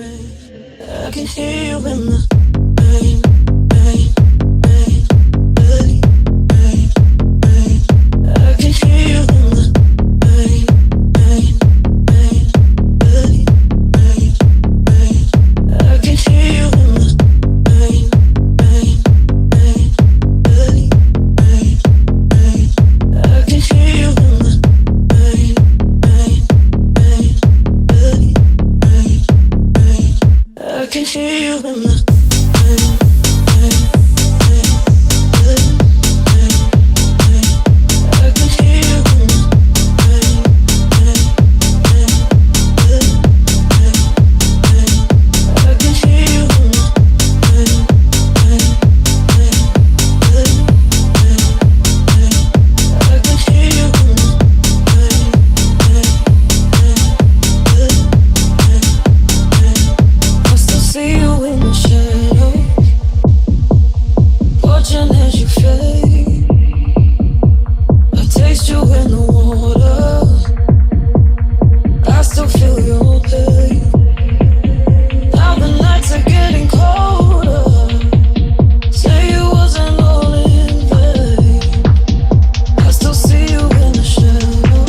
I can hear you in the rain, rain, rain, rain, rain, rain. I can hear you in the rain, rain, rain, rain, rain, rain. I can hear you in the rain, rain, rain, rain, rain, rain. I can hear you in the rain, rain, rain, rain, rain, rain. I can hear you in the rain, rain, rain, rain, rain, rain. I can hear you in the rain, rain, rain, rain, rain, rain. I can hear you in the rain, rain, rain, rain, rain, rain. I can hear you in the rain, rain, rain, rain, rain, rain. I still see you in the shadows, watching as you fade. I taste you in the water, I still feel your pain. Now the nights are getting colder, say it wasn't all in vain. I still see you in the shadow,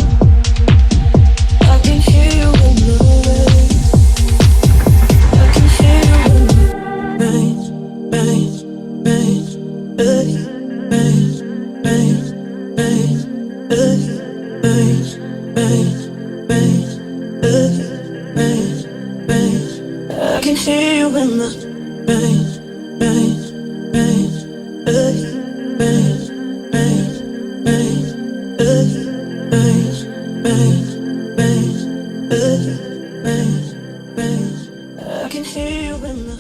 I can hear you in the rain. I can hear you in the rain, rain, rain, rain, rain, rain, rain, rain, rain, rain, rain, rain, rain. I can hear you in the rain, rain, rain, rain, rain, rain, rain, rain, rain, rain, rain, rain, rain. I can hear you in the